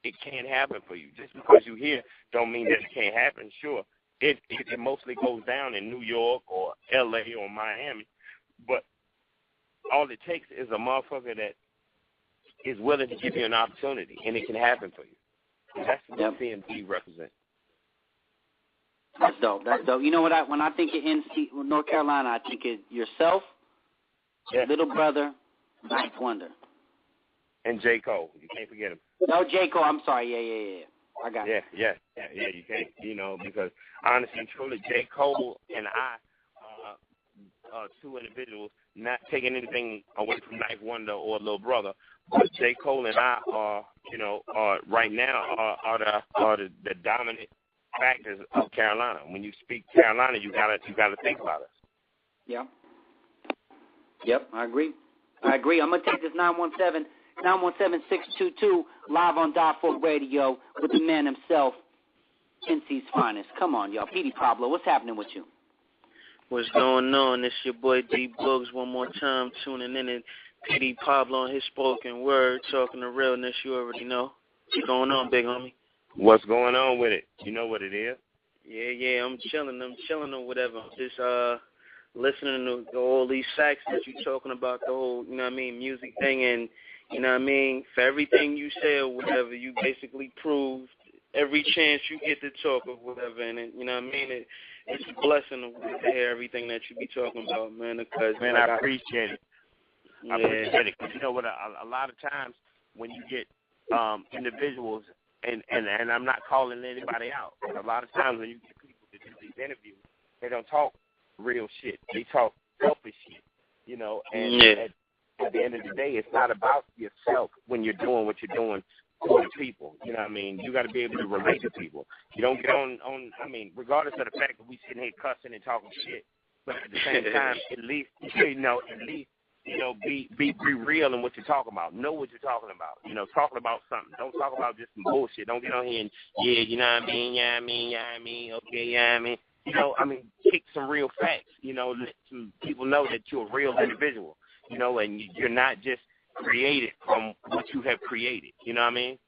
it can happen for you. Just because you're here don't mean that it can't happen. Sure, it mostly goes down in New York or L.A. or Miami, but all it takes is a motherfucker that is willing to give you an opportunity, and it can happen for you. And that's what CMG represents. dope. That's dope. You know what? When I think of North Carolina, I think of yourself, Little Brother, Ninth Wonder. And J. Cole. You can't forget him. No, J. Cole. I'm sorry. Yeah. I got it. Yeah. You can't, because honestly and truly, J. Cole and I are two individuals, not taking anything away from Ninth Wonder or Little Brother, but J. Cole and I are right now are the dominant factors of Carolina. When you speak Carolina, you gotta think about us. Yeah. Yep, I agree. I'm gonna take this 917-622 live on Die4 Radio with the man himself, NC's finest. Come on, y'all. Petey Pablo, what's happening with you? What's going on? It's your boy D Bugs one more time, tuning in, and Petey Pablo on his spoken word, talking the realness. You already know. What's going on, big homie? What's going on with it? You know what it is? Yeah. I'm chilling or whatever. Just listening to all these facts that you're talking about, the whole, music thing, and for everything you say or whatever, you basically proved every chance you get to talk or whatever, and it's a blessing to hear everything that you be talking about, man. Because man, I appreciate it. I appreciate it, because you know what? A lot of times when you get individuals, and I'm not calling anybody out, but a lot of times when you get people to do these interviews, they don't talk real shit. They talk selfish shit, and at the end of the day, it's not about yourself when you're doing what you're doing for the people. You know what I mean? You got to be able to relate to people. You don't get on, regardless of the fact that we sitting here cussing and talking shit, but at the same time, at least be real in what you're talking about. Know what you're talking about. Talking about something. Don't talk about just some bullshit. Don't get on here and, okay, kick some real facts. Let some people know that you're a real individual. And you're not just created from what you have created. You know what I mean?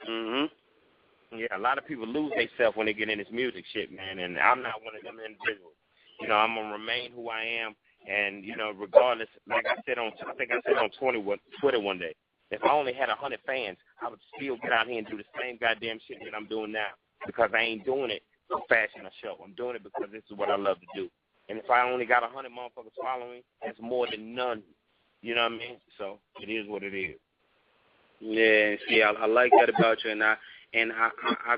Mhm. Yeah, a lot of people lose themselves when they get in this music shit, man. And I'm not one of them individuals. I'm gonna remain who I am, and regardless, like I said on Twitter one day, if I only had 100 fans, I would still get out here and do the same goddamn shit that I'm doing now, because I ain't doing it for fashion or show. I'm doing it because this is what I love to do. And if I only got 100 motherfuckers following, that's more than none. You know what I mean? So it is what it is. Yeah, see, I like that about you, and I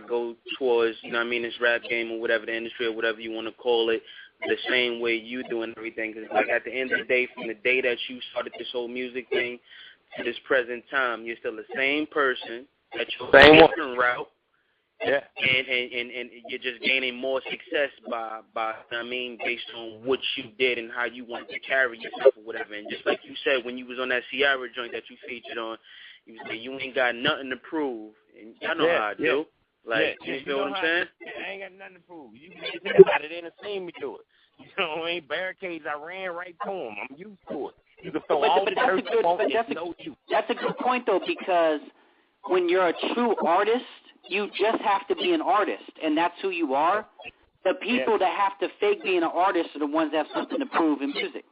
go towards, this rap game or whatever, the industry or whatever you want to call it, the same way you do and everything. Because like at the end of the day, from the day that you started this whole music thing to this present time, you're still the same person that you're on a different route. Yeah. And you're just gaining more success by based on what you did and how you wanted to carry yourself or whatever. And just like you said, when you was on that Ciara joint that you featured on, you was like, you ain't got nothing to prove. And y'all know how I do. Like, you feel what I'm saying? I ain't got nothing to prove. You can think about it. They done seen me do it. You know what I mean? Barricades, I ran right to them. I'm used to it. You can throw all the dirt That's a good point, though, because when you're a true artist, you just have to be an artist, and that's who you are. The people that have to fake being an artist are the ones that have something to prove in music.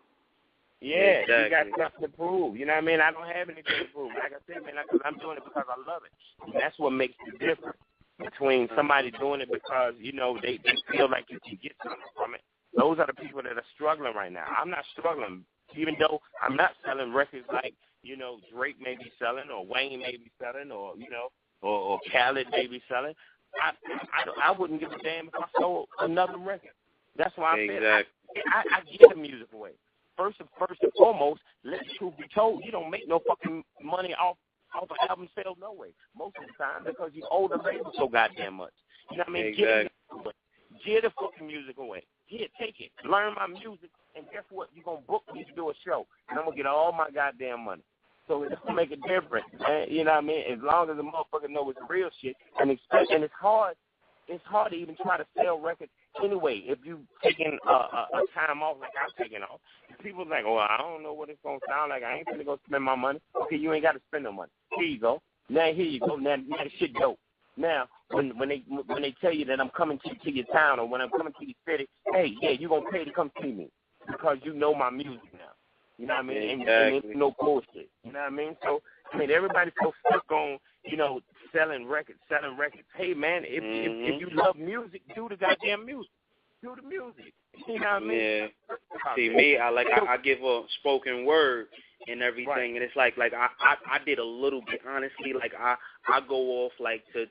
Yeah, exactly. You got something to prove. You know what I mean? I don't have anything to prove. Like I said, man, I'm doing it because I love it. And that's what makes the difference between somebody doing it because, they feel like you can get something from it. Those are the people that are struggling right now. I'm not struggling, even though I'm not selling records like, Drake may be selling or Wayne may be selling or, or Khaled may be selling. I wouldn't give a damn if I sold another record. That's why I said I give the music away. First and foremost, let the truth be told, you don't make no fucking money off of album sales no way. Most of the time because you owe the label so goddamn much. You know what I mean? Exactly. Give the fucking music away. Here, take it. Learn my music, and guess what? You're going to book me to do a show, and I'm going to get all my goddamn money. So it doesn't make a difference, man. You know what I mean? As long as the motherfucker knows it's real shit, and it's hard to even try to sell records anyway. If you taking a time off like I'm taking off, people like, oh, I don't know what it's gonna sound like. I ain't gonna go spend my money. Okay, you ain't got to spend no money. Here you go. Now here you go. Now that shit dope. Now when they tell you that I'm coming to your town or when I'm coming to your city, hey, yeah, you gonna pay to come see me because you know my music now. You know what I mean? Exactly. And it's no bullshit. You know what I mean? So, everybody's so stuck on, selling records. Hey, man, if you love music, do the goddamn music. do the music. You know what I mean? Yeah. See, me, I give a spoken word and everything, right. And it's like I did a little bit, honestly. Like I go off like to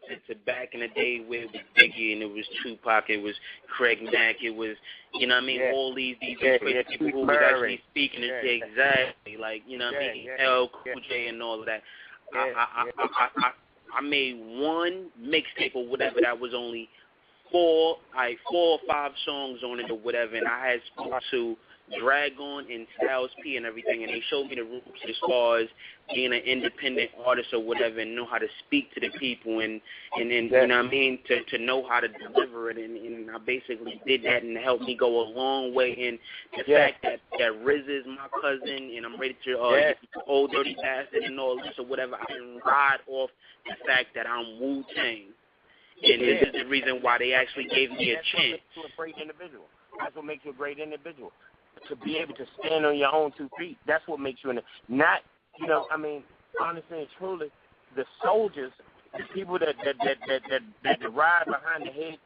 back in the day where it was Biggie and it was Tupac, it was Craig Mack, it was, you know what I mean, all these crazy people who was actually speaking exactly, like, you know what I mean, L, Cool J and all of that. I made one mixtape or whatever that was only 4 or 5 songs on it or whatever, and I had spoke to Dragon and Styles P and everything, and they showed me the roots as far as being an independent artist or whatever, and know how to speak to the people and you know what I mean, to know how to deliver it, and I basically did that, and it helped me go a long way. And the fact that Riz is my cousin, and I'm ready to Old Dirty Bastard and all this or whatever, I can ride off the fact that I'm Wu-Tang. And this is the reason why they actually gave me a chance. That's what makes you a great individual. That's what makes you a great individual. To be able to stand on your own 2 feet, that's what makes you not, you know, I mean, honestly and truly, the soldiers, the people that ride behind the head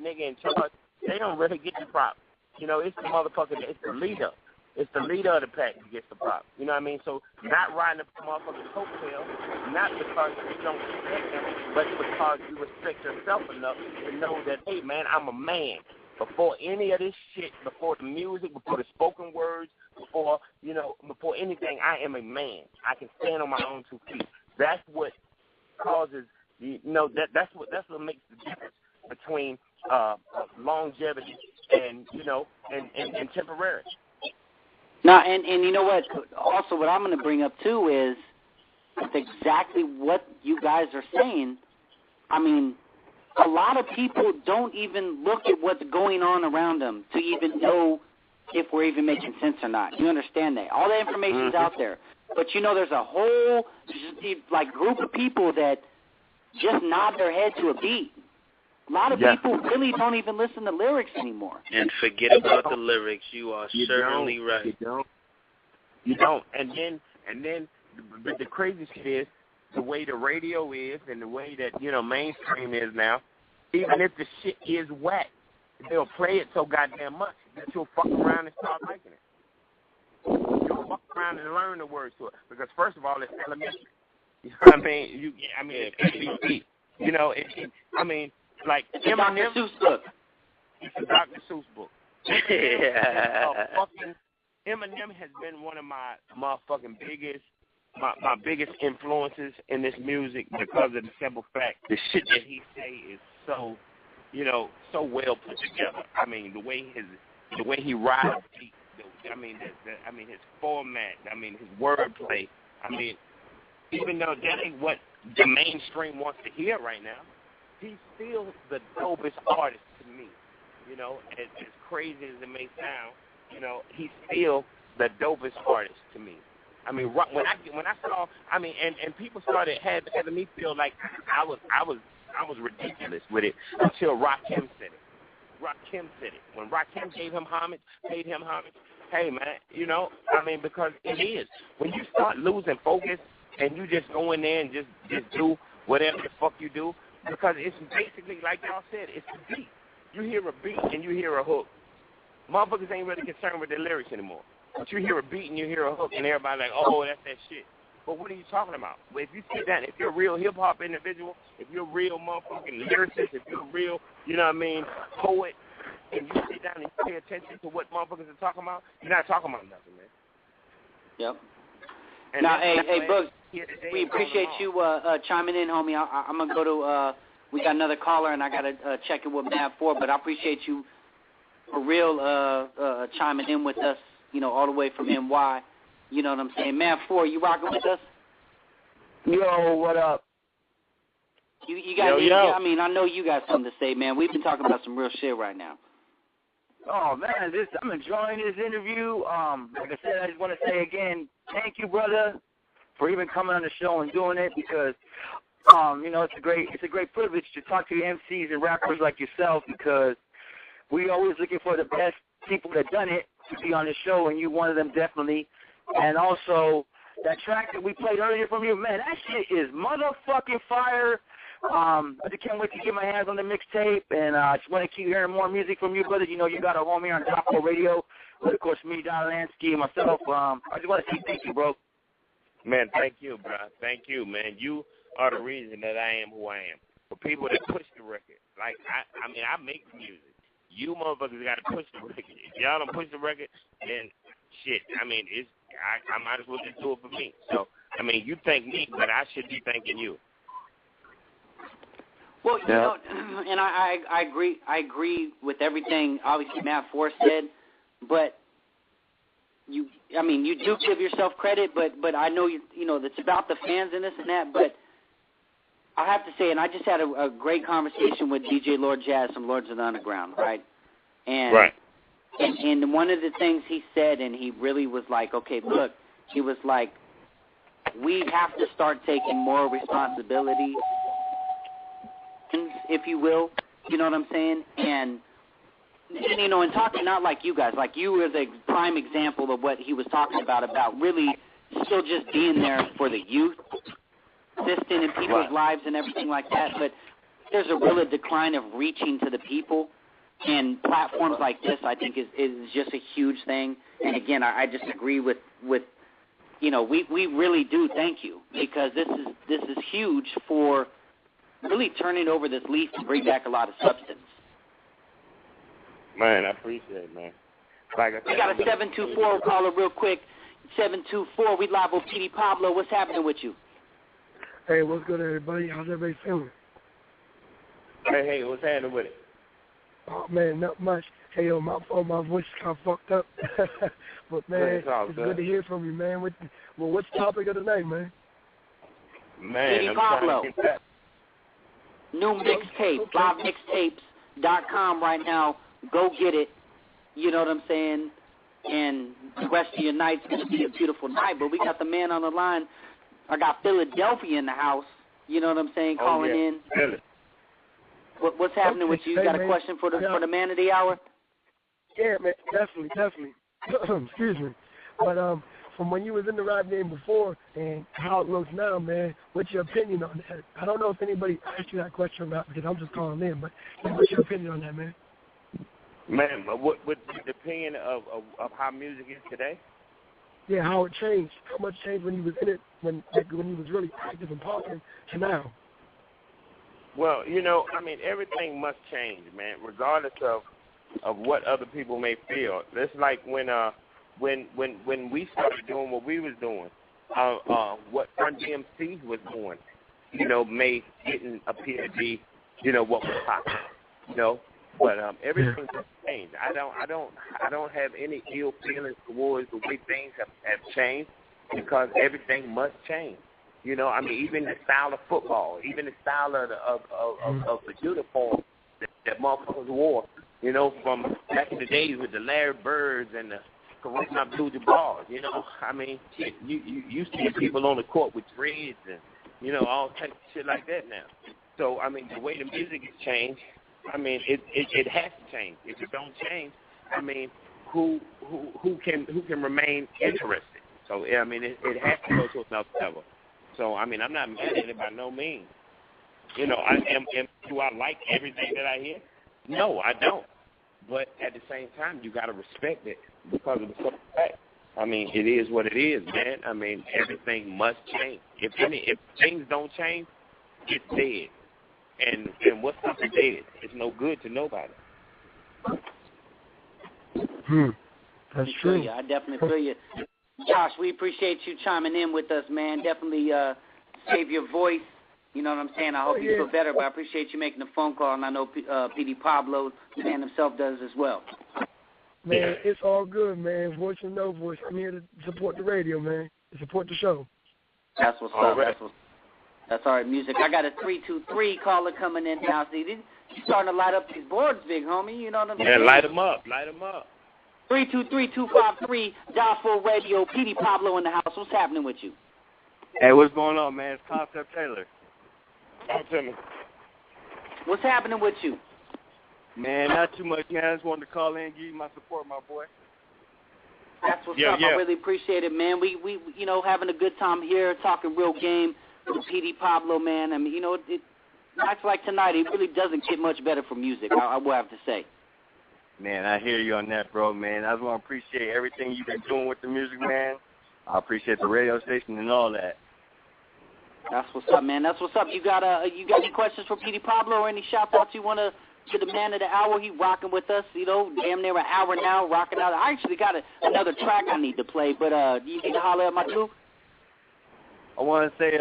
nigga in charge, they don't really get the prop. You know, it's the motherfucker, it's the leader. It's the leader of the pack that gets the prop. You know what I mean? So not riding the motherfucker's coattail, not because you don't respect them, but because you respect yourself enough to know that, hey, man, I'm a man. Before any of this shit, before the music, before the spoken words, before anything, I am a man. I can stand on my own 2 feet. That's what causes, that's what makes the difference between longevity and, and temporary. Now, and you know what? Also, what I'm going to bring up too is exactly what you guys are saying. I mean, a lot of people don't even look at what's going on around them to even know if we're even making sense or not. You understand that? All the information's out there. But, there's a whole, group of people that just nod their head to a beat. A lot of people really don't even listen to lyrics anymore. And forget about the lyrics. You are certainly right. You don't. And then, but the crazy shit is, the way the radio is and the way that, mainstream is now, even if the shit is whack, they'll play it so goddamn much that you'll fuck around and start liking it. You'll fuck around and learn the words to it. Because, first of all, it's elementary. You know what I mean? It's ABC. Like it's a Dr. Seuss book. It's a Dr. Seuss book. Eminem has been one of my motherfucking biggest, my biggest influences in this music because of the simple fact the shit that he say is so, so well put together. I mean, the way he rides beats. His format. His wordplay. Even though that ain't what the mainstream wants to hear right now, he's still the dopest artist to me. As crazy as it may sound, he's still the dopest artist to me. When I saw, and people started having me feel like I was ridiculous with it until Rakim said it. Rakim said it. When Rakim paid him homage, hey man, because it is. When you start losing focus and you just go in there and just do whatever the fuck you do, because it's basically like y'all said, it's a beat. You hear a beat and you hear a hook. Motherfuckers ain't really concerned with their lyrics anymore. But you hear a beat and you hear a hook and everybody like, oh, that's that shit. But what are you talking about? Well, if you sit down, if you're a real hip-hop individual, if you're a real motherfucking lyricist, if you're a real, poet, and you sit down and pay attention to what motherfuckers are talking about, you're not talking about nothing, man. Yep. And now, hey, Brooks, we appreciate you chiming in, homie. I'm going to go to, we got another caller, and I got to check it with Die4, but I appreciate you for real chiming in with us, all the way from NY. You know what I'm saying? Phour, you rocking with us? Yo, what up? You got any, I know you got something to say, man. We've been talking about some real shit right now. Oh, man, I'm enjoying this interview. Like I said, I just want to say again, thank you, brother, for even coming on the show and doing it because, it's a great privilege to talk to MCs and rappers like yourself because we always looking for the best people that done it to be on the show, and you one of them definitely. And also, that track that we played earlier from you, man, that shit is motherfucking fire. I just can't wait to get my hands on the mixtape, and I just want to keep hearing more music from you, brother. You know, you got a home here on Die4 Radio, with, of course, me, Lansky, and myself. I just want to say thank you, bro. Man, thank you, bro. Thank you, man. You are the reason that I am who I am. For people that push the record, like, I mean, I make the music. You motherfuckers got to push the record. If y'all don't push the record, then shit. I mean, I might as well just do it for me. So, I mean, you thank me, but I should be thanking you. Well, you know, and I agree. I agree with everything obviously Matt Phour said, but you do give yourself credit, but I know you know it's about the fans and this and that, but I have to say, and I just had a great conversation with DJ Lord Jazz from Lords of the Underground, right? And right. And one of the things he said, and he really was like, okay, look, he was like, we have to start taking more responsibility, if you will, you know what I'm saying? And you know, and talking not like you guys, like you were the prime example of what he was talking about really still just being there for the youth, assisting in people's lives and everything like that, but there's a real decline of reaching to the people, and platforms like this, I think, is just a huge thing. And again, I just agree with you know, we really do thank you, because this is huge for really turning over this leaf to bring back a lot of substance. Man, I appreciate it, man. Like I said, we got a 724 caller real quick. 724, we live with Petey Pablo. What's happening with you? Hey, what's good, everybody? How's everybody feeling? Hey, what's happening with it? Oh, man, not much. Hey, yo, my voice is kind of fucked up. But, man, it's good to hear from you, man. What's the topic of the night, man? Man, Petey I'm Pablo. trying to get that. New mixtape, livemixtapes.com right now. Go get it. You know what I'm saying? And the rest of your night's going to be a beautiful night. But we got the man on the line. I got Philadelphia in the house. You know what I'm saying? Calling in. Really? What's happening with you? You got a question for the man of the hour? Yeah, man, definitely. Excuse me. But from when you was in the rap game before and how it looks now, man, what's your opinion on that? I don't know if anybody asked you that question or not, because I'm just calling in, but what's your opinion on that, man? Man, what the opinion of how music is today? Yeah, how it changed. How much changed when you was in it, when you was really active and popping, to now? Well, you know, I mean, everything must change, man, regardless of what other people may feel. It's like when we started doing what we was doing, what Run DMC was doing, you know, didn't appear to be, you know, what was popular, you know. But everything has changed. I don't have any ill feelings towards the way things have changed, because everything must change. You know, I mean, even the style of football, even the style of the uniform that motherfuckers wore. You know, from back in the days with the Larry Birds and the Kareem Abdul-Jabbar. You know, I mean, shit, you see people on the court with dreads and, you know, all types of shit like that now. So, I mean, the way the music has changed, I mean, it has to change. If it don't change, I mean, who can remain interested? So, I mean, it has to go to another level. So, I mean, I'm not mad at it by no means. You know, do I like everything that I hear? No, I don't. But at the same time, you got to respect it because of the simple fact. I mean, it is what it is, man. I mean, everything must change. If things don't change, it's dead. And what's something dead? It's no good to nobody. That's true. I definitely feel you. Josh, we appreciate you chiming in with us, man. Definitely save your voice. You know what I'm saying? I hope you feel better, but I appreciate you making the phone call, and I know Petey Pablo, the man himself, does as well. Man, it's all good, man. Voice or no voice, I'm here to support the radio, man, to support the show. That's what's up. That's all right, music. I got a 323 caller coming in now. See, you starting to light up these boards, big homie. You know what I'm saying? Yeah, light them up. 323-253, Die4 Radio, Petey Pablo in the house. What's happening with you? Hey, what's going on, man? It's Concept Taylor. Talk to me. What's happening with you? Man, not too much, man. I just wanted to call in and give you my support, my boy. That's what's up. I really appreciate it, man. We you know, having a good time here, talking real game with Petey Pablo, man. I mean, you know, nights like tonight, it really doesn't get much better for music, I will have to say. Man, I hear you on that, bro, man. I just want to appreciate everything you've been doing with the music, man. I appreciate the radio station and all that. That's what's up, man. That's what's up. You got any questions for Petey Pablo or any shout-outs you want to the man of the hour? He rocking with us, damn near an hour now, rocking out. I actually got another track I need to play, but do you need to holler at my dude? I want to say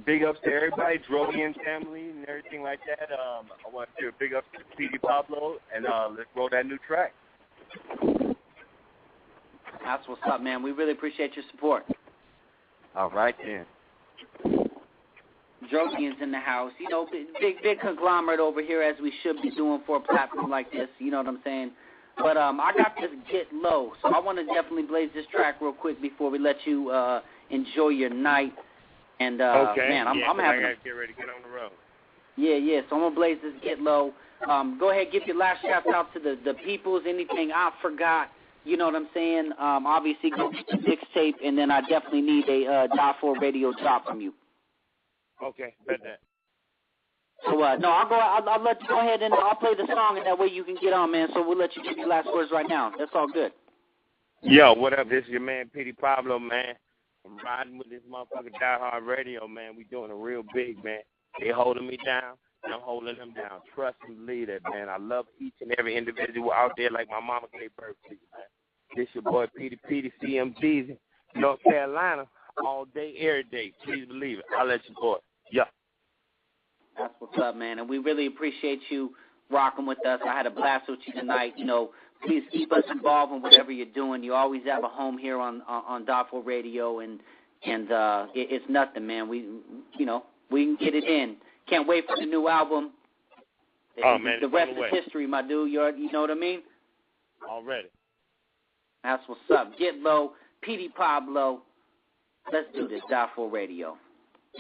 big ups to everybody, Drogian family and everything like that. I want to do a big ups to Petey Pablo, and let's roll that new track. That's what's up, man. We really appreciate your support. All right, then. Drogian's in the house. Big conglomerate over here, as we should be doing for a platform like this. You know what I'm saying? But I got this Get Low, so I want to definitely blaze this track real quick before we let you enjoy your night. And, okay. Man, I'm having... I got to get ready to get on the road. Yeah, so I'm going to blaze this Get Low. Go ahead, give your last shout out to the peoples, anything I forgot. You know what I'm saying? Obviously, go get the mixtape, and then I definitely need a Die4 radio drop from you. Okay, bet that. So, no, I'll let you go ahead and I'll play the song, and that way you can get on, man. So we'll let you give your last words right now. That's all good. Yo, what up? This is your man, Petey Pablo, man. I'm riding with this motherfucker Die4 radio, man. We doing it real big, man. They holding me down, and I'm holding them down. Trust and believe that, man. I love each and every individual out there like my mama gave birth to you, man. This your boy, Petey CMG's, North Carolina, all day, every day. Please believe it. I'll let you boy. Yeah. That's what's up, man. And we really appreciate you rocking with us. I had a blast with you tonight. Please keep us involved in whatever you're doing. You always have a home here on Die4 Radio, and it's nothing, man. We can get it in. Can't wait for the new album. Man, the rest is history, my dude. You know what I mean? Already. That's what's up. Get Low, Petey Pablo. Let's do this, Die4 Radio.